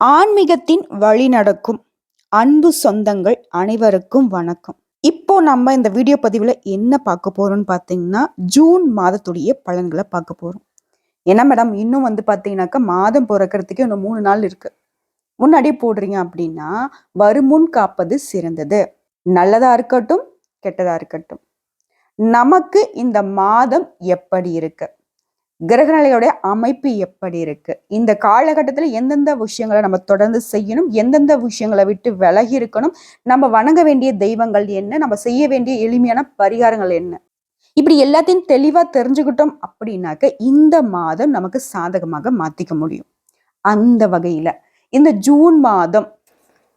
ஆன்மீகத்தின் வழி நடக்கும் அன்பு சொந்தங்கள் அனைவருக்கும் வணக்கம். இப்போ நம்ம இந்த வீடியோ பதிவில் என்ன பார்க்க போறோம்னு பார்த்தீங்கன்னா, ஜூன் மாதத்துடைய பலன்களை பார்க்க போறோம். என்ன மேடம், இன்னும் பார்த்தீங்கன்னாக்கா மாதம் பிறக்கிறதுக்கு இன்னும் 3 நாள் இருக்கு. முன்னாடியே போடுறீங்க அப்படின்னா, வருமுன் காப்பது சிறந்தது. நல்லதா இருக்கட்டும், கெட்டதா இருக்கட்டும், நமக்கு இந்த மாதம் எப்படி இருக்கு, கிரகநிலையோட அமைப்பு எப்படி இருக்கு, இந்த காலகட்டத்தில் எந்தெந்த விஷயங்களை நம்ம தொடர்ந்து செய்யணும், எந்தெந்த விஷயங்களை விட்டு விலகி இருக்கணும், நம்ம வணங்க வேண்டிய தெய்வங்கள் என்ன, நம்ம செய்ய வேண்டிய எளிமையான பரிகாரங்கள் என்ன, இப்படி எல்லாத்தையும் தெளிவா தெரிஞ்சுக்கிட்டோம் அப்படின்னாக்க இந்த மாதம் நமக்கு சாதகமாக மாத்திக்க முடியும். அந்த வகையில இந்த ஜூன் மாதம்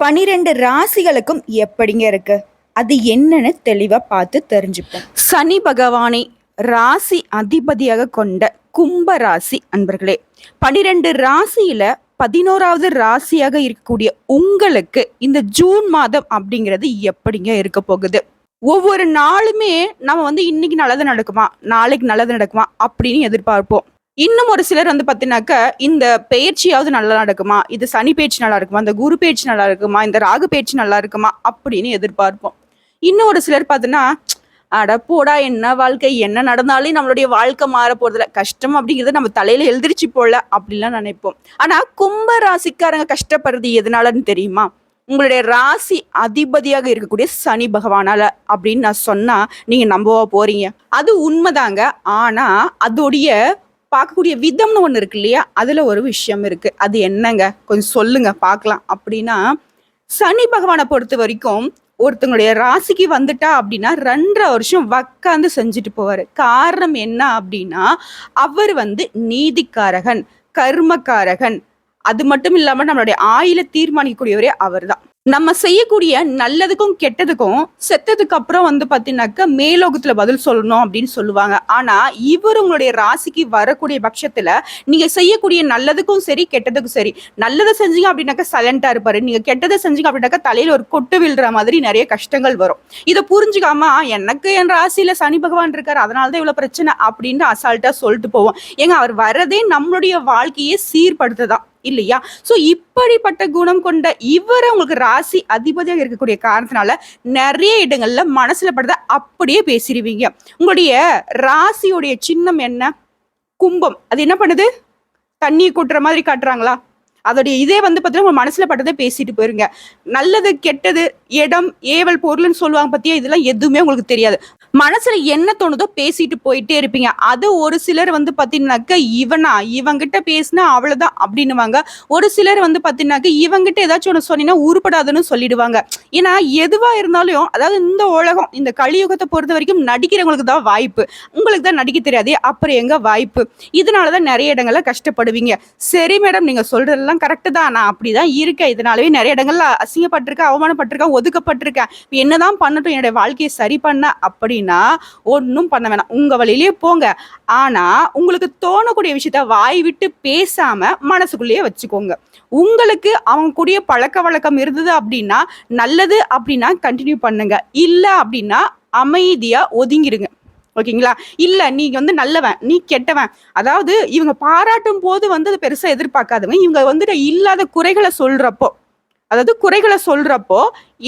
12 ராசிகளுக்கும் எப்படிங்க இருக்கு, அது என்னன்னு தெளிவா பார்த்து தெரிஞ்சுப்போம். சனி பகவானை ராசி அதிபதியாக கொண்ட கும்ப ராசி அன்பர்களே, 12 ராசியில 11வது ராசியாக இருக்கக்கூடிய உங்களுக்கு இந்த ஜூன் மாதம் அப்படிங்கிறது எப்படிங்க இருக்க போகுது? ஒவ்வொரு நாளுமே நம்ம இன்னைக்கு நல்லது நடக்குமா, நாளைக்கு நல்லது நடக்குமா அப்படின்னு எதிர்பார்ப்போம். இன்னும் ஒரு சிலர் பார்த்தீங்கன்னாக்க இந்த பெயர்ச்சியாவது நல்லா நடக்குமா, இது சனி பேச்சு நல்லா இருக்குமா, இந்த குரு பேச்சு நல்லா இருக்குமா, இந்த ராகு பேச்சு நல்லா இருக்குமா அப்படின்னு எதிர்பார்ப்போம். இன்னும் ஒரு சிலர் பார்த்தீங்கன்னா, அட போடா, என்ன வாழ்க்கை, என்ன நடந்தாலும் நம்மளுடைய வாழ்க்கை மாற போறதில்ல, கஷ்டம் அப்படிங்கிறத நம்ம தலையில எழுதிருச்சு போல அப்படிலாம் நினைப்போம். ஆனா கும்ப ராசிக்காரங்க கஷ்டப்படுறது எதனாலன்னு தெரியுமா? உங்களுடைய ராசி அதிபதியாக இருக்கக்கூடிய சனி பகவானால அப்படின்னு நான் சொன்னா நீங்க நம்பவா போறீங்க? அது உண்மைதாங்க. ஆனா அதோடைய பார்க்கக்கூடிய விதம்னு ஒண்ணு இருக்கு இல்லையா, அதுல ஒரு விஷயம் இருக்கு. அது என்னங்க, கொஞ்சம் சொல்லுங்க பார்க்கலாம். அப்படின்னா, சனி பகவானை பொறுத்த வரைக்கும் ஒருத்தங்களுடைய ராசிக்கு வந்துட்டா அப்படின்னா 2.5 வருஷம் உக்காந்து செஞ்சுட்டு போவாரு. காரணம் என்ன அப்படின்னா, அவர் நீதிக்காரகன், கர்மக்காரகன், அது மட்டும் இல்லாம நம்மளுடைய ஆயுள தீர்மானிக்கக்கூடியவரே அவர்தான். நம்ம செய்யக்கூடிய நல்லதுக்கும் கெட்டதுக்கும் செத்ததுக்கு அப்புறம் பாத்தீங்கன்னாக்க மேலோகத்துல பதில் சொல்லணும் அப்படின்னு சொல்லுவாங்க. ஆனா இவர் உங்களுடைய ராசிக்கு வரக்கூடிய பட்சத்துல நீங்க செய்யக்கூடிய நல்லதுக்கும் சரி கெட்டதுக்கும் சரி, நல்லதை செஞ்சீங்க அப்படின்னாக்கா சைலண்டா இருப்பாரு, நீங்க கெட்டதை செஞ்சீங்க அப்படின்னாக்கா தலையில ஒரு கொட்டு விழுற மாதிரி நிறைய கஷ்டங்கள் வரும். இதை புரிஞ்சுக்காம எனக்கு என் ராசியில சனி பகவான் இருக்காரு அதனாலதான் இவ்வளவு பிரச்சனை அப்படின்னு அசால்ட்டா சொல்லிட்டு போவோம். ஏங்க, அவர் வரதே நம்மளுடைய வாழ்க்கையை சீர்படுத்ததான் இல்லையா? சோ இப்படிப்பட்ட குணம் கொண்ட இவரை உங்களுக்கு ராசி அதிபதியாக இருக்கக்கூடிய காரணத்தினால நிறைய இடங்கள்ல மனசுல படுறத அப்படியே பேசிடுவீங்க. உங்களுடைய ராசியுடைய சின்னம் என்ன? கும்பம். அது என்ன பண்ணுது? தண்ணி கூட்டுற மாதிரி காட்டுறாங்களா? அதோடைய இதே பார்த்தீங்கன்னா உங்க மனசுல பட்டதை பேசிட்டு போயிருங்க. நல்லது கெட்டது, இடம், ஏவல், பொருள்னு சொல்லுவாங்க பத்தியா, இதெல்லாம் எதுவுமே உங்களுக்கு தெரியாது. மனசுல என்ன தோணுதோ பேசிட்டு போயிட்டே இருப்பீங்க. அது ஒரு சிலர் பாத்தீங்கன்னாக்க இவங்கிட்ட பேசினா அவ்வளவுதான் அப்படின்னுவாங்க. ஒரு சிலர் பாத்தீங்கன்னாக்க இவங்கிட்ட ஏதாச்சும் ஒண்ணு சொன்னீங்கன்னா உருப்படாதுன்னு சொல்லிடுவாங்க. ஏன்னா எதுவா இருந்தாலும், அதாவது இந்த உலகம், இந்த கலியுகத்தை பொறுத்த வரைக்கும் நடிக்கிறவங்களுக்கு தான் வாய்ப்பு, உங்களுக்கு தான் நடிக்க தெரியாதே, அப்புறம் எங்க வாய்ப்பு? இதனாலதான் நிறைய இடங்கள்ல கஷ்டப்படுவீங்க. சரி மேடம், நீங்க சொல்றதெல்லாம் கரெக்ட் தான், நான் அப்படிதான் இருக்கேன், இதனாலவே நிறைய இடங்கள்ல அசிங்கப்பட்டிருக்கேன், அவமானப்பட்டிருக்கேன், ஒதுக்கப்பட்டிருக்கேன், என்னதான் பண்ணட்டும் என்னுடைய வாழ்க்கையை சரி பண்ண அப்படின்னா ஒன்றும் பண்ண வேணாம், உங்க வழியிலேயே போங்க. ஆனா உங்களுக்கு தோணக்கூடிய விஷயத்த வாய் விட்டு பேசாம மனசுக்குள்ளேயே வச்சுக்கோங்க. உங்களுக்கு அவங்க கூடிய பழக்க வழக்கம் இருந்தது அப்படின்னா நல்லது அப்படின்னா கண்டினியூ பண்ணுங்க, இல்ல அப்படின்னா அமைதியா ஒதுங்கிடுங்க. ஓகேங்களா? இல்ல நீங்க நல்லவன், நீ கெட்டவன், அதாவது இவங்க பாராட்டும் போது அது பெருசா எதிர்பார்க்காதவங்க, இவங்க இல்லாத குறைகளை சொல்றப்போ, அதாவது குறைகளை சொல்றப்போ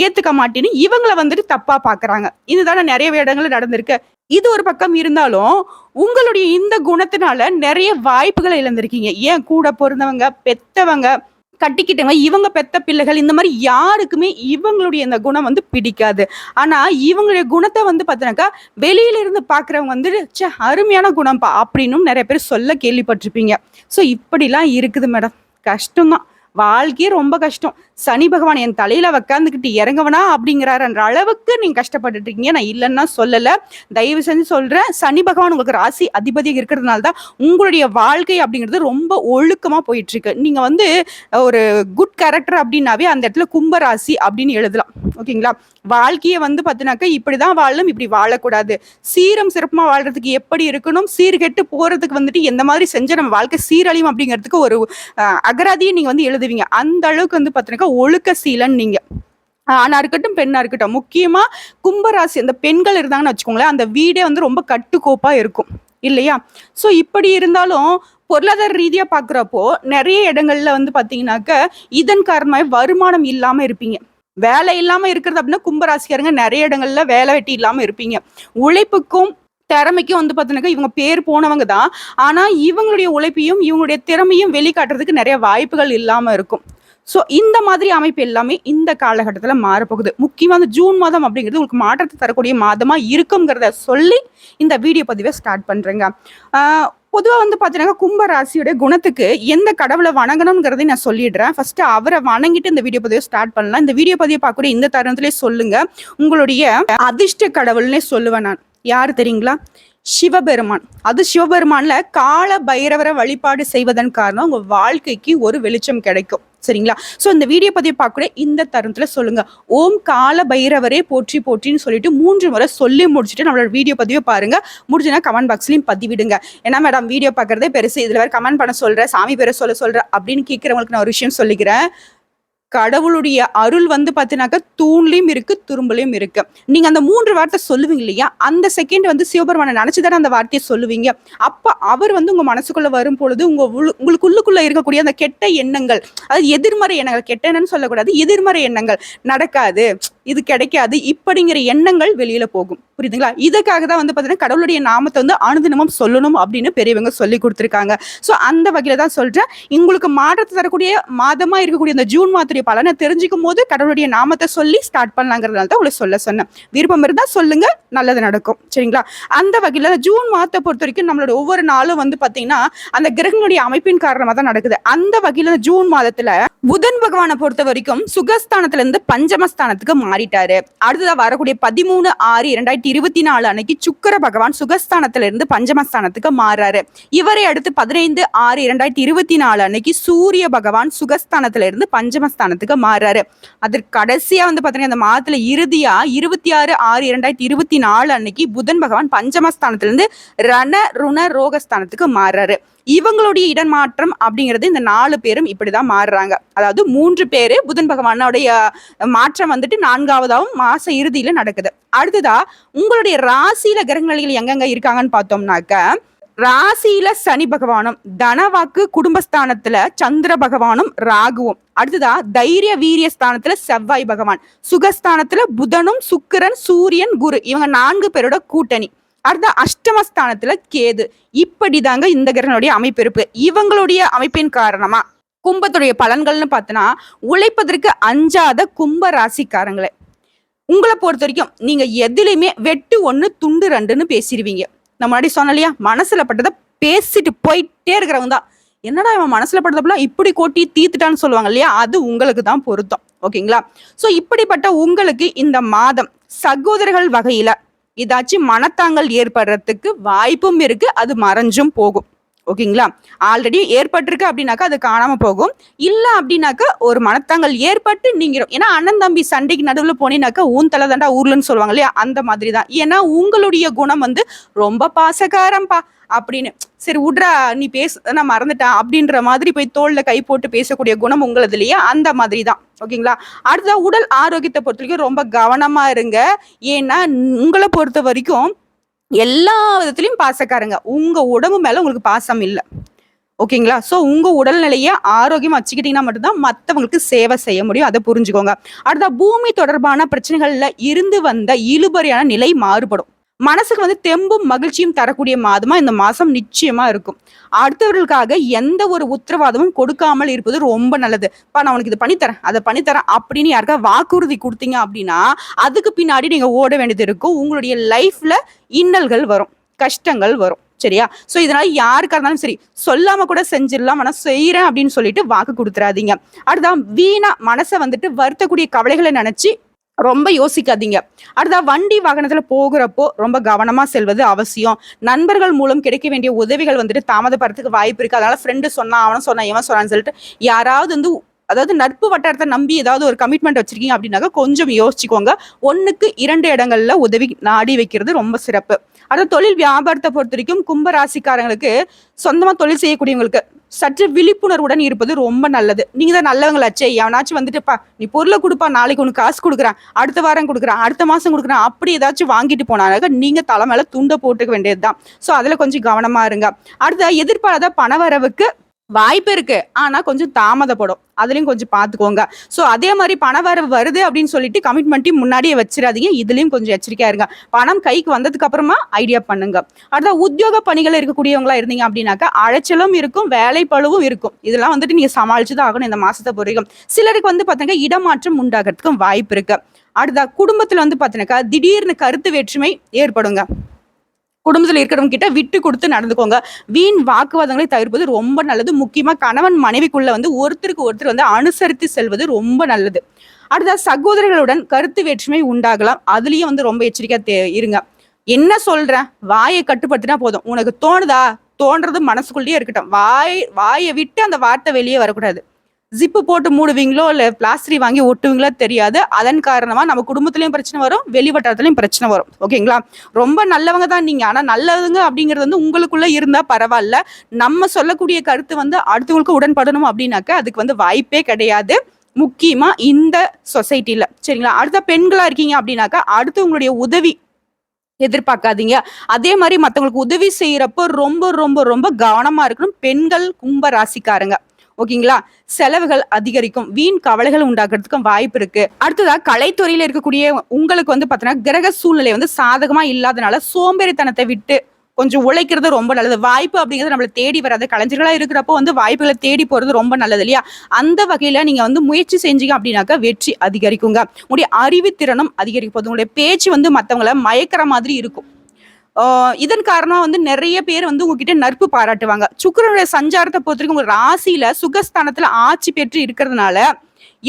ஏத்துக்க மாட்டேன்னு இவங்களை தப்பா பாக்குறாங்க. இதுதானே நிறைய இடங்கள்ல நடந்திருக்கு. இது ஒரு பக்கம் இருந்தாலும் உங்களுடைய இந்த குணத்தினால நிறைய வாய்ப்புகளை இழந்திருக்கீங்க. ஏன் கூட பிறந்தவங்க, பெத்தவங்க, கட்டிக்கிட்டவங்க, இவங்க பெத்த பிள்ளைகள், இந்த மாதிரி யாருக்குமே இவங்களுடைய இந்த குணம் பிடிக்காது. ஆனா இவங்களுடைய குணத்தை பார்த்தீங்கன்னாக்கா வெளியில இருந்து பாக்குறவங்க ச்சே அருமையான குணம்ப்பா அப்படின்னும் நிறைய பேர் சொல்ல கேள்விப்பட்டிருப்பீங்க. ஸோ இப்படிலாம் இருக்குது மேடம். கஷ்டம்தான், வாழ்க்கையே ரொம்ப கஷ்டம். சனி பகவான் என் தலையில உக்காந்துக்கிட்டு இறங்கவனா அப்படிங்கிறாருன்ற அளவுக்கு நீங்க கஷ்டப்பட்டுட்டு இருக்கீங்க. நான் இல்லைன்னா சொல்லல, தயவு செஞ்சு சொல்றேன். சனி பகவான் உங்களுக்கு ராசி அதிபதியாக இருக்கிறதுனால தான் உங்களுடைய வாழ்க்கை அப்படிங்கிறது ரொம்ப ஒழுக்கமா போயிட்டு இருக்கு. நீங்க ஒரு குட் கேரக்டர் அப்படின்னாவே அந்த இடத்துல கும்பராசி அப்படின்னு எழுதலாம். ஓகேங்களா? வாழ்க்கையை பார்த்தீங்கன்னாக்கா இப்படிதான் வாழணும், இப்படி வாழக்கூடாது, சீரம் சிறப்புமா வாழ்றதுக்கு எப்படி இருக்கணும், சீர்கெட்டு போறதுக்கு எந்த மாதிரி செஞ்ச நம்ம வாழ்க்கை சீரழியும் அப்படிங்கிறதுக்கு ஒரு அகராதியை நீங்க எழுதுவீங்க. அந்த அளவுக்கு பார்த்தீங்கன்னா ஒழுக்க சீலன் நீங்க. ஆணா இருக்கட்டும் பெண்ணா இருக்கட்டும், முக்கியமா கும்பராசி அந்த பெண்கள் இருந்தாங்கன்னு வச்சுக்கோங்களேன், அந்த வீடே ரொம்ப கட்டுக்கோப்பா இருக்கும் இல்லையா? சோ இப்படி இருந்தாலும் பொருளாதார ரீதியா பாக்குறப்போ நிறைய இடங்கள்ல வந்து பாத்தீங்கன்னாக்க இதன் காரணமாக வருமானம் இல்லாம இருப்பீங்க. வேலை இல்லாம இருக்கிறது அப்படின்னா கும்பராசிக்காரங்க நிறைய இடங்கள்ல வேலை வெட்டி இல்லாம இருப்பீங்க. உழைப்புக்கும் திறமைக்கும் வந்து பாத்தீங்கன்னா இவங்க பேர் போனவங்க தான். ஆனா இவங்களுடைய உழைப்பையும் இவங்களுடைய திறமையும் வெளிக்காட்டுறதுக்கு நிறைய வாய்ப்புகள் இல்லாம இருக்கும். ஸோ இந்த மாதிரி அமைப்பு எல்லாமே இந்த காலகட்டத்துல மாறப்போகுது. முக்கியமா அந்த ஜூன் மாதம் அப்படிங்கிறது உங்களுக்கு மாற்றத்தை தரக்கூடிய மாதமா இருக்குங்கிறத சொல்லி இந்த வீடியோ பதிவை ஸ்டார்ட் பண்றேங்க. பொதுவா வந்து பாத்தீங்கன்னா கும்ப ராசியோட குணத்துக்கு எந்த கடவுளை வணங்கணும்ங்கிறதையும் நான் சொல்லிடுறேன். ஃபர்ஸ்ட் அவரை வணங்கிட்டு இந்த வீடியோ பதிவை ஸ்டார்ட் பண்ணலாம். இந்த வீடியோ பதிவை பார்க்கக்கூடிய இந்த தருணத்திலே சொல்லுங்க, உங்களுடைய அதிர்ஷ்ட கடவுள்னே சொல்லுவேன் நான். யாரு தெரியுங்களா? சிவபெருமான். அது சிவபெருமான்ல கால பைரவரை வழிபாடு செய்வதன் காரணம் உங்க வாழ்க்கைக்கு ஒரு வெளிச்சம் கிடைக்கும். சரிங்களா? சோ இந்த வீடியோ பதிவு பார்க்கக்கூடிய இந்த தருணத்துல சொல்லுங்க, ஓம் கால பைரவரே போற்றி போற்றின்னு சொல்லிட்டு 3 முறை சொல்லி முடிச்சுட்டு நம்மளோட வீடியோ பதிவை பாருங்க. முடிஞ்சுன்னா கமெண்ட் பாக்ஸ்லயும் பதிவிடுங்க. ஏன்னா மேடம் வீடியோ பார்க்கறதே பெருசு, இதுல வேற கமெண்ட் பண்ண சொல்ற, சாமி பேரை சொல்ற அப்படின்னு கேட்கிறவங்களுக்கு நான் ஒரு விஷயம் சொல்லிக்கிறேன். கடவுளுடைய அருள் வந்து பாத்தீங்கன்னாக்க தூண்லயும் இருக்கு, துரும்புலயும் இருக்கு. நீங்க அந்த 3 வார்த்தை சொல்லுவீங்க இல்லையா, அந்த செகண்ட் வந்து சிவபெருமானை நினைச்சுதானே அந்த வார்த்தையை சொல்லுவீங்க. அப்ப அவர் வந்து உங்க மனசுக்குள்ள வரும் பொழுது உங்களுக்கு உள்ளுக்குள்ள இருக்கக்கூடிய அந்த கெட்ட எண்ணங்கள், அது எதிர்மறை எண்ணங்கள், கெட்ட எண்ணம்னு சொல்லக்கூடாது, எதிர்மறை எண்ணங்கள், நடக்காது, இது கிடைக்காது, இப்படிங்கிற எண்ணங்கள் வெளியில போகும். புரியுதுங்களா? இதுக்காக தான் வந்து பாத்தீங்கன்னா கடவுளுடைய நாமத்தை வந்து அனுதினமும் சொல்லணும் அப்படின்னு பெரியவங்க சொல்லி கொடுத்துருக்காங்க. சோ அந்த வகையில தான் சொல்றேன், உங்களுக்கு மாற்றத்தை தரக்கூடிய மாதமா இருக்கக்கூடிய இந்த ஜூன் மாதத்துடைய பலனை தெரிஞ்சுக்கும் போது கடவுளுடைய நாமத்தை சொல்லி ஸ்டார்ட் பண்ணலாங்கிறதுனால தான் உங்களுக்கு சொல்ல சொன்னேன். விருப்பம் இருந்தா சொல்லுங்க, நல்லது நடக்கும். சரிங்களா? அந்த வகையில ஜூன் மாதத்தை பொறுத்த வரைக்கும் நம்மளோட ஒவ்வொரு நாளும் வந்து பாத்தீங்கன்னா அந்த கிரகங்களுடைய அமைப்பின் காரணமா தான் நடக்குது. அந்த வகையில ஜூன் மாதத்துல புதன் பகவானை பொறுத்த வரைக்கும் சுகஸ்தானத்துல இருந்து பஞ்சமஸ்தானத்துக்கு மாறிட்டாரு. அடுத்ததா வரக்கூடிய 13/6/2024 அன்னைக்கு சுக்கிர பகவான் சுகஸ்தானத்துல இருந்து பஞ்சமஸ்தானத்துக்கு மாறாரு. இவரை அடுத்து 15/6/2024 அன்னைக்கு சூரிய பகவான் சுகஸ்தானத்துல இருந்து பஞ்சமஸ்தானத்துக்கு மாறாரு. அதற்கு கடைசியா வந்து பாத்தீங்கன்னா இந்த மாதத்துல இறுதியா 26/6/2024 அன்னைக்கு புதன் பகவான் பஞ்சமஸ்தானத்துல இருந்து ரண ருண ரோகஸ்தானத்துக்கு மாறாரு. இவங்களுடைய இடமாற்றம் அப்படிங்கிறது இந்த 4 பேரும் இப்படிதான் மாறுறாங்க. அதாவது 3 பேரு புதன் பகவானுடைய மாற்றம் வந்துட்டு 4ஆவதாவும் மாச இறுதியில நடக்குது. அடுத்ததா உங்களுடைய ராசியில கிரகங்கள் எங்கெங்க இருக்காங்கன்னு பார்த்தோம்னாக்க, ராசியில சனி பகவானும், தனவாக்கு குடும்பஸ்தானத்துல சந்திர பகவானும் ராகுவும், அடுத்ததா தைரிய வீரிய ஸ்தானத்துல செவ்வாய் பகவான், சுகஸ்தானத்துல புதனும் சுக்கிரன் சூரியன் குரு, இவங்க 4 பேரோட கூட்டணி. அடுத்த அஷ்டமஸ்தானத்துல கேது. இப்படிதாங்க இந்த கிரகங்களுடைய அமைப்பு இருக்கு. இவங்களுடைய அமைப்பின் காரணமா கும்பத்துடைய பலன்கள்னு பார்த்தோன்னா, உழைப்பதற்கு அஞ்சாத கும்ப ராசிக்காரங்களே, உங்களை பொறுத்த வரைக்கும் நீங்க எதுலையுமே வெட்டு 1 துண்டு 2ன்னு பேசிடுவீங்க. நான் முன்னாடி சொன்ன இல்லையா, மனசுல பட்டதை பேசிட்டு போயிட்டே இருக்கிறவங்க தான். என்னடா இவன் மனசுல பட்டதெல்லாம் இப்படி கொட்டி தீத்துட்டான்னு சொல்லுவாங்க இல்லையா, அது உங்களுக்கு தான் பொருத்தம். ஓகேங்களா? சோ இப்படிப்பட்ட உங்களுக்கு இந்த மாதம் சகோதரர்கள் வகையில ஏதாச்சும் மனத்தாங்கல் ஏற்படுறதுக்கு வாய்ப்பும் இருக்கு, அது மறைஞ்சும் போகும். ஓகேங்களா? ஆல்ரெடி ஏற்பட்டிருக்கு அப்படின்னாக்கா அது காணாம போகும். இல்ல அப்படின்னாக்கா ஒரு மனத்தாங்கல் ஏற்பட்டு நீங்கிடும். ஏன்னா அண்ணன் தம்பி சண்டைக்கு நடுவுல போனீங்கன்னாக்கா ஊன் தலை தாண்டா ஊர்லன்னு சொல்லுவாங்க இல்லையா, அந்த மாதிரி தான். ஏன்னா உங்களுடைய குணம் வந்து ரொம்ப பாசக்காரம்பா அப்படின்னு, சரி விட்றா நீ பேச நான் மறந்துட்டேன் அப்படின்ற மாதிரி போய் தோல்ல கை போட்டு பேசக்கூடிய குணம் உங்களது இல்லையா, அந்த மாதிரி தான். ஓகேங்களா? அடுத்ததா உடல் ஆரோக்கியத்தை பொறுத்த வரைக்கும் ரொம்ப கவனமா இருங்க. ஏன்னா உங்களை பொறுத்த வரைக்கும் எல்லா விதத்திலையும் பாசக்காரங்க, உங்க உடம்பு மேல உங்களுக்கு பாசம் இல்லை. ஓகேங்களா? சோ உங்க உடல்நிலையை ஆரோக்கியமா வச்சுக்கிட்டீங்கன்னா மட்டும்தான் மற்றவங்களுக்கு சேவை செய்ய முடியும். அதை புரிஞ்சுக்கோங்க. அடுத்த பூமி தொடர்பான பிரச்சனைகள்ல இருந்து வந்த இழுபறியான நிலை மாறுபடும். மனசுக்கு வந்து தெம்பும் மகிழ்ச்சியும் தரக்கூடிய மாதமா இந்த மாசம் நிச்சயமா இருக்கும். அடுத்தவர்களுக்காக எந்த ஒரு உத்தரவாதமும் கொடுக்காமல் இருப்பது ரொம்ப நல்லது. நான் உனக்கு இது பண்ணித்தரேன், அதை பண்ணித்தரேன் அப்படின்னு யாருக்கா வாக்குறுதி கொடுத்தீங்க அப்படின்னா அதுக்கு பின்னாடி நீங்க ஓட வேண்டியது இருக்கும். உங்களுடைய லைஃப்ல இன்னல்கள் வரும், கஷ்டங்கள் வரும். சரியா? சோ இதனால யாருக்கா இருந்தாலும் சரி சொல்லாம கூட செஞ்சிடலாம், ஆனா செய்யறேன் அப்படின்னு சொல்லிட்டு வாக்கு கொடுத்துறாதீங்க. அடுத்ததான் வீணா மனசை வந்துட்டு வருத்தக்கூடிய கவலைகளை நினைச்சு ரொம்ப யோசிக்காதீங்க. அடுத்த வண்டி வாகனத்துல போகிறப்போ ரொம்ப கவனமா செல்வது அவசியம். நண்பர்கள் மூலம் கிடைக்க வேண்டிய உதவிகள் வந்துட்டு தாமதப்படுறதுக்கு வாய்ப்பு இருக்கு. அதனால ஃப்ரெண்டு சொன்னா, அவனும் சொன்னா, இவன் சொன்னான்னு சொல்லிட்டு யாராவது வந்து, அதாவது நட்பு வட்டாரத்தை நம்பி ஏதாவது ஒரு கமிட்மெண்ட் வச்சிருக்கீங்க அப்படின்னாக்க கொஞ்சம் யோசிச்சுக்கோங்க. 1க்கு 2 இடங்கள்ல உதவி நாடி வைக்கிறது ரொம்ப சிறப்பு. அடுத்த தொழில் வியாபாரத்தை பொறுத்த வரைக்கும் கும்ப ராசிக்காரங்களுக்கு, சொந்தமா தொழில் செய்யக்கூடியவங்களுக்கு சற்று விழிப்புணர்வுடன் இருப்பது ரொம்ப நல்லது. நீங்க தான் நல்லவங்களாச்சே, எவனாச்சும் வந்துட்டுப்பா நீ பொருளை கொடுப்பா, நாளைக்கு உனக்கு காசு கொடுக்குறேன், அடுத்த வாரம் கொடுக்குறேன், அடுத்த மாசம் கொடுக்குறேன், அப்படி ஏதாச்சும் வாங்கிட்டு போனாங்க நீங்க தலை மேல துண்டை போட்டுக்க வேண்டியதுதான். ஸோ அதுல கொஞ்சம் கவனமா இருங்க. அடுத்த எதிர்பாராத பணவரவுக்கு வாய்ப்பு இருக்கு, ஆனா கொஞ்சம் தாமதப்படும், அதுலயும் கொஞ்சம் பாத்துக்கோங்க. சோ அதே மாதிரி பணவரவு வருது அப்படின்னு சொல்லிட்டு கமிட்மெண்ட்டையும் முன்னாடியே வச்சிடாதீங்க, இதுலயும் கொஞ்சம் எச்சரிக்கையா இருங்க. பணம் கைக்கு வந்ததுக்கு அப்புறமா ஐடியா பண்ணுங்க. அடுத்த உத்தியோக பணிகள் இருக்கக்கூடியவங்களா இருந்தீங்க அப்படின்னாக்கா அலைச்சலும் இருக்கும், வேலை பளுவும் இருக்கும். இதெல்லாம் வந்துட்டு நீங்க சமாளிச்சுதான் ஆகணும் இந்த மாசத்தை பொறுக்கும். சிலருக்கு வந்து பாத்தீங்கன்னா இடமாற்றம் உண்டாகிறதுக்கும் வாய்ப்பு இருக்கு. அடுத்த குடும்பத்துல வந்து பாத்தீங்கன்னாக்கா திடீர்னு கருத்து வேற்றுமை ஏற்படுங்க. குடும்பத்துல இருக்கிறவங்க கிட்ட விட்டு கொடுத்து நடந்துக்கோங்க. வீண் வாக்குவாதங்களை தவிர்ப்பது ரொம்ப நல்லது. முக்கியமா கணவன் மனைவிக்குள்ள வந்து ஒருத்தருக்கு ஒருத்தர் வந்து அனுசரித்து செல்வது ரொம்ப நல்லது. அடுத்த சகோதரர்களுடன் கருத்து வேற்றுமை உண்டாகலாம், அதுலயும் வந்து ரொம்ப எச்சரிக்கையா இருங்க. என்ன சொல்றேன், வாயை கட்டுப்படுத்தினா போதும். உனக்கு தோணுதா, தோன்றது மனசுக்குள்ளேயே இருக்கட்டும், வாயை விட்டு அந்த வார்த்தை வெளியே வரக்கூடாது. ஜிப்பு போட்டு மூடுவீங்களோ இல்ல பிளாஸ்டரி வாங்கி ஒட்டுவீங்களோ தெரியாது. அதன் காரணமா நம்ம குடும்பத்திலயும் பிரச்சனை வரும், வெளிவட்டாரத்திலயும் பிரச்சனை வரும். ஓகேங்களா? ரொம்ப நல்லவங்க தான் நீங்க, ஆனா நல்லவங்க அப்படிங்கிறது வந்து உங்களுக்குள்ள இருந்தா பரவாயில்ல. நம்ம சொல்லக்கூடிய கருத்து வந்து அடுத்தவங்களுக்கு உடன்படணும் அப்படின்னாக்க அதுக்கு வந்து வாய்ப்பே கிடையாது, முக்கியமா இந்த சொசைட்டில. சரிங்களா? அடுத்த பெண்களா இருக்கீங்க அப்படின்னாக்கா அடுத்தவங்களுடைய உதவி எதிர்பார்க்காதீங்க. அதே மாதிரி மத்தவங்களுக்கு உதவி செய்யறப்போ ரொம்ப ரொம்ப ரொம்ப கவனமா இருக்கணும் பெண்கள், கும்ப ராசிக்காரங்க. ஓகேங்களா? செலவுகள் அதிகரிக்கும், வீண் கவலைகள் உண்டாக்குறதுக்கும் வாய்ப்பு இருக்கு. அடுத்ததா கலைத்துறையில இருக்கக்கூடிய உங்களுக்கு வந்து பாத்தீங்கன்னா கிரக சூழ்நிலை வந்து சாதகமா இல்லாதனால சோம்பேறித்தனத்தை விட்டு கொஞ்சம் உழைக்கிறது ரொம்ப நல்லது. வாய்ப்பு அப்படிங்கிறது நம்மளை தேடி வராது. கலைஞர்களா இருக்கிறப்போ வந்து வாய்ப்புகளை தேடி போறது ரொம்ப நல்லது இல்லையா? அந்த வகையில நீங்க வந்து முயற்சி செஞ்சீங்க அப்படின்னாக்கா வெற்றி அதிகரிக்குங்க. உங்களுடைய அறிவுத்திறனும் அதிகரிக்கும் போது உங்களுடைய பேச்சு வந்து மத்தவங்களை மயக்கிற மாதிரி இருக்கும். இதன் காரணமா வந்து நிறைய பேர் வந்து உங்ககிட்ட நட்பு பாராட்டுவாங்க. சுக்கிரனுடைய சஞ்சாரத்தை பொறுத்தவரைக்கும் உங்க ராசியில சுகஸ்தானத்துல ஆட்சி பெற்று இருக்கிறதுனால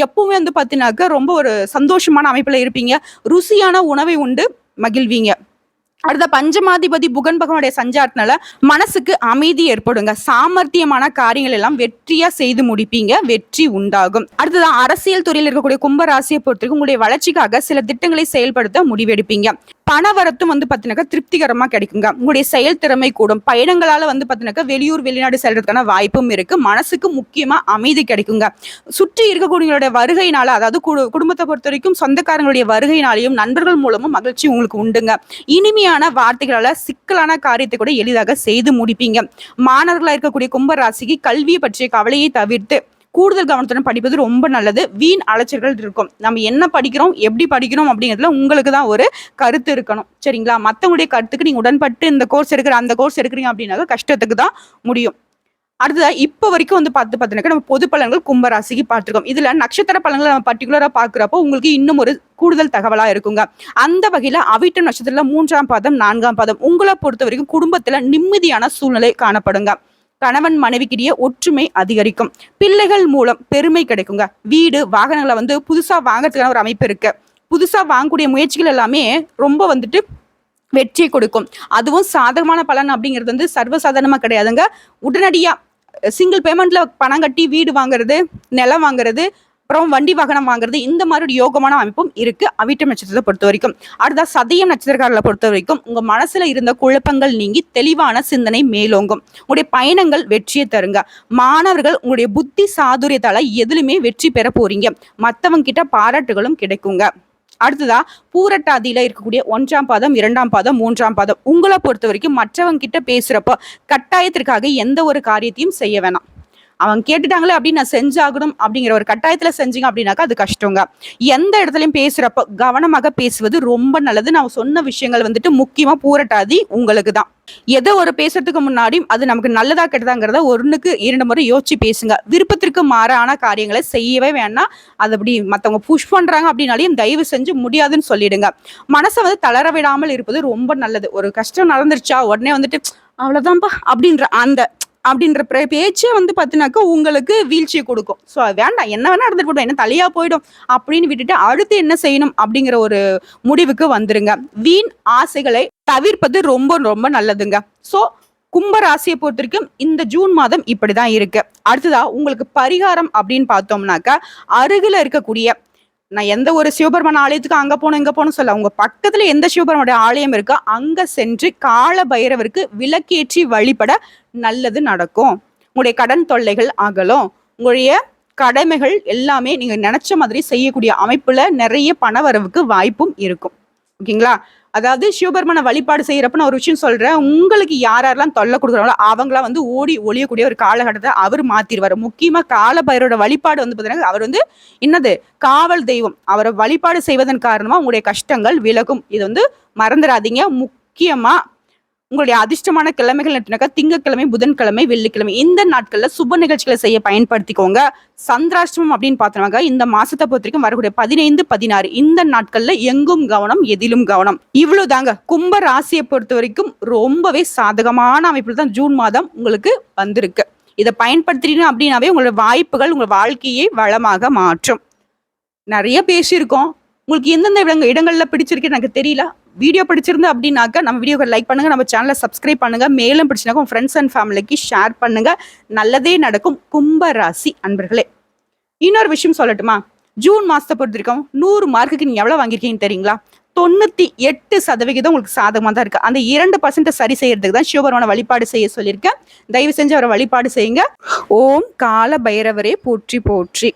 எப்பவுமே வந்து பாத்தீங்கன்னாக்க ரொம்ப ஒரு சந்தோஷமான அமைப்புல இருப்பீங்க. ருசியான உணவை உண்டு மகிழ்வீங்க. அடுத்த பஞ்சமாதிபதி புகன் பகவானுடைய சஞ்சாரத்தினால மனசுக்கு அமைதி ஏற்படுங்க. சாமர்த்தியமான காரியங்கள் எல்லாம் வெற்றியா செய்து முடிப்பீங்க, வெற்றி உண்டாகும். அடுத்ததான் அரசியல் துறையில் இருக்கக்கூடிய கும்பராசியை பொறுத்தவரைக்கும் உங்களுடைய வளர்ச்சிக்காக சில திட்டங்களை செயல்படுத்த முடிவெடுப்பீங்க. பணவரத்தும் வந்து பாத்தீங்கன்னா திருப்திகரமா கிடைக்குங்க. உங்களுடைய செயல் திறமை கூடும். பயணங்களால வந்து பாத்தீங்கன்னா வெளியூர் வெளிநாடு செல்றதுக்கான வாய்ப்பும் இருக்கு. மனசுக்கு முக்கியமா அமைதி கிடைக்குங்க. சுற்றி இருக்கக்கூடியவங்களுடைய வருகையினால, அதாவது குடும்பத்தை பொறுத்த வரைக்கும் சொந்தக்காரங்களுடைய வருகையினாலையும் நண்பர்கள் மூலமும் மகிழ்ச்சி உங்களுக்கு உண்டுங்க. இனிமையான வார்த்தைகளால சிக்கலான காரியத்தை கூட எளிதாக செய்து முடிப்பீங்க. மாணவர்களா இருக்கக்கூடிய கும்பராசிக்கு கல்வியை பற்றிய கவலையை தவிர்த்து கூடுதல் கவனத்துடன் படிப்பது ரொம்ப நல்லது. வீண் அலைச்சல்கள் இருக்கும். நம்ம என்ன படிக்கிறோம், எப்படி படிக்கிறோம் அப்படிங்கிறதுல உங்களுக்கு தான் ஒரு கருத்து இருக்கணும். சரிங்களா? மற்றவங்களுடைய கருத்துக்கு நீங்க உடன்பட்டு இந்த கோர்ஸ் எடுக்கிற அந்த கோர்ஸ் எடுக்கிறீங்க அப்படின்னாக்க கஷ்டத்துக்கு தான் முடியும். அடுத்ததா இப்ப வரைக்கும் வந்து பார்த்தீங்கன்னா நம்ம பொது பலன்கள் கும்பராசிக்கு பார்த்திருக்கோம். இதுல நட்சத்திர பலன்களை நம்ம பர்டிகுலரா பாக்குறப்போ உங்களுக்கு இன்னும் ஒரு கூடுதல் தகவலா இருக்குங்க. அந்த வகையில அவிட்டம் நட்சத்திரத்துல 3ஆம் பாதம் 4ஆம் பாதம் உங்களை பொறுத்த வரைக்கும் குடும்பத்துல நிம்மதியான சூழ்நிலை காணப்படுங்க. கணவன் மனைவிக்கிடையே ஒற்றுமை அதிகரிக்கும். பிள்ளைகள் மூலம் பெருமை கிடைக்குங்க. வீடு வாகனங்களை வந்து புதுசா வாங்கறதுக்கான ஒரு அமைப்பு இருக்கு. புதுசா வாங்கக்கூடிய முயற்சிகள் எல்லாமே ரொம்ப வந்துட்டு வெற்றியை கொடுக்கும். அதுவும் சாதகமான பலன் அப்படிங்கிறது வந்து சர்வசாதாரணமா கிடையாதுங்க. உடனடியா சிங்கிள் பேமெண்ட்ல பணம் கட்டி வீடு வாங்குறது, நிலம் வாங்குறது, அப்புறம் வண்டி வாகனம் வாங்குறது, இந்த மாதிரி ஒரு யோகமான அமைப்பும் இருக்கு அவிட்டம் நட்சத்திரத்தை பொறுத்த வரைக்கும். அடுத்த சதயம் நட்சத்திரக்காரர்களை பொறுத்த வரைக்கும் உங்க மனசுல இருந்த குழப்பங்கள் நீங்கி தெளிவான சிந்தனை மேலோங்கும். உங்களுடைய பயணங்கள் வெற்றியை தருங்க. மாணவர்கள் உங்களுடைய புத்தி சாதுரியத்தால எதுலுமே வெற்றி பெற போறீங்க. மற்றவங்க கிட்ட பாராட்டுகளும் கிடைக்குங்க. அடுத்ததா பூரட்டாதியில இருக்கக்கூடிய 1ஆம் பாதம் 2ஆம் பாதம் 3ஆம் பாதம் உங்களை பொறுத்த வரைக்கும் மற்றவங்க கிட்ட பேசுறப்போ கட்டாயத்திற்காக எந்த ஒரு காரியத்தையும் செய்ய வேணாம். அவங்க கேட்டுட்டாங்களே அப்படின்னு நான் செஞ்சாகணும் அப்படிங்கிற ஒரு கட்டாயத்துல செஞ்சீங்க அப்படின்னாக்கா அது கஷ்டங்க. எந்த இடத்துலயும் பேசுறப்ப கவனமாக பேசுவது ரொம்ப நல்லது. நான் சொன்ன விஷயங்கள் வந்துட்டு முக்கியமா பூரட்டாதி உங்களுக்கு தான். எதோ ஒரு பேசுறதுக்கு முன்னாடி அது நமக்கு நல்லதா கெட்டதாங்கிறத 1க்கு 2 முறை யோசிச்சு பேசுங்க. விருப்பத்திற்கு மாறான காரியங்களை செய்யவே வேணாம். அது அப்படி மத்தவங்க புஷ் பண்றாங்க அப்படின்னாலையும் தயவு செஞ்சு முடியாதுன்னு சொல்லிடுங்க. மனசை வந்து தளர விடாமல் இருப்பது ரொம்ப நல்லது. ஒரு கஷ்டம் நடந்துருச்சா உடனே வந்துட்டு அவ்வளவுதான்பா அப்படின்ற பேச்சே வந்து பார்த்தீங்கன்னாக்கா உங்களுக்கு வீழ்ச்சியை கொடுக்கும். ஸோ வேண்டாம், என்ன வேணா நடந்துட்டு போய்டும், என்ன தலையா போயிடும் அப்படின்னு விட்டுட்டு அடுத்து என்ன செய்யணும் அப்படிங்கிற ஒரு முடிவுக்கு வந்துருங்க. வீண் ஆசைகளை தவிர்ப்பது ரொம்ப ரொம்ப நல்லதுங்க. ஸோ கும்பராசியை பொறுத்த வரைக்கும் இந்த ஜூன் மாதம் இப்படிதான் இருக்கு. அடுத்ததா உங்களுக்கு பரிகாரம் அப்படின்னு பார்த்தோம்னாக்கா அருகில இருக்கக்கூடிய, நான் எந்த ஒரு சிவபெருமான ஆலயத்துக்கு அங்க போகணும் இங்க போகணும் சொல்ல, உங்க பக்கத்துல எந்த சிவபெருமானுடைய ஆலயம் இருக்கோ அங்க சென்று கால பைரவருக்கு விளக்கேற்றி வழிபட நல்லது நடக்கும். உங்களுடைய கடன் தொல்லைகள் அகலும். உங்களுடைய கடமைகள் எல்லாமே நீங்க நினைச்ச மாதிரி செய்யக்கூடிய அமைப்புல நிறைய பணவரவுக்கு வாய்ப்பும் இருக்கும். ஓகேங்களா? அதாவது சிவபெருமான வழிபாடு செய்யறப்ப நான் ஒரு விஷயம் சொல்றேன். உங்களுக்கு யாரெல்லாம் தொல்லை கொடுக்குறாங்களோ அவங்களாம் வந்து ஓடி ஒளியக்கூடிய ஒரு காலகட்டத்தை அவர் மாத்திருவாரு. முக்கியமா கால பைரவரோட வழிபாடு வந்து பார்த்தீங்கன்னா, அவர் வந்து என்னது காவல் தெய்வம். அவரை வழிபாடு செய்வதன் காரணமா உங்களுடைய கஷ்டங்கள் விலகும். இது வந்து மறந்துடாதீங்க. முக்கியமா உங்களுடைய அதிர்ஷ்டமான கிழமைகள் நட்டுனாக்கா திங்கட்கிழமை, புதன்கிழமை, வெள்ளிக்கிழமை இந்த நாட்கள்ல சுப நிகழ்ச்சிகளை செய்ய பயன்படுத்திக்கோங்க. சந்திராஷ்டமம் அப்படின்னு பார்த்தோம்னாக்கா இந்த மாசத்தை பொறுத்த வரைக்கும் வரக்கூடிய 15, 16 இந்த நாட்கள்ல எங்கும் கவனம், எதிலும் கவனம். இவ்வளவுதாங்க. கும்ப ராசியை பொறுத்த வரைக்கும் ரொம்பவே சாதகமான அமைப்பில் தான் ஜூன் மாதம் உங்களுக்கு வந்திருக்கு. இதை பயன்படுத்தினீங்க அப்படின்னாவே உங்களோட வாய்ப்புகள் உங்கள் வாழ்க்கையை வளமாக மாற்றும். நிறைய பேசியிருக்கோம். உங்களுக்கு எந்தெந்த இடங்கள்ல பிடிச்சிருக்கு எனக்கு தெரியல. வீடியோ பிடிச்சிருந்து அப்படின்னாக்க நம்ம வீடியோவை லைக் பண்ணுங்க, நம்ம சேனலை சப்ஸ்கிரைப் பண்ணுங்க. மேலும் பிடிச்சினாக்க உங்க ஃப்ரெண்ட்ஸ் அண்ட் ஃபேமிலிக்கு ஷேர் பண்ணுங்க. நல்லதே நடக்கும் கும்ப ராசி அன்பர்களே. இன்னொரு விஷயம் சொல்லட்டுமா? ஜூன் மாசத்தை பொறுத்த வரைக்கும் 100 மார்க்குக்கு நீங்க எவ்வளவு வாங்கியிருக்கீங்கன்னு தெரியுங்களா? 98% உங்களுக்கு சாதகமாக தான் இருக்கு. அந்த 2% சரி செய்யறதுக்கு தான் சிவபெருமான வழிபாடு செய்ய சொல்லியிருக்கேன். தயவு செஞ்சு அவரை வழிபாடு செய்யுங்க. ஓம் கால பைரவரே போற்றி போற்றி.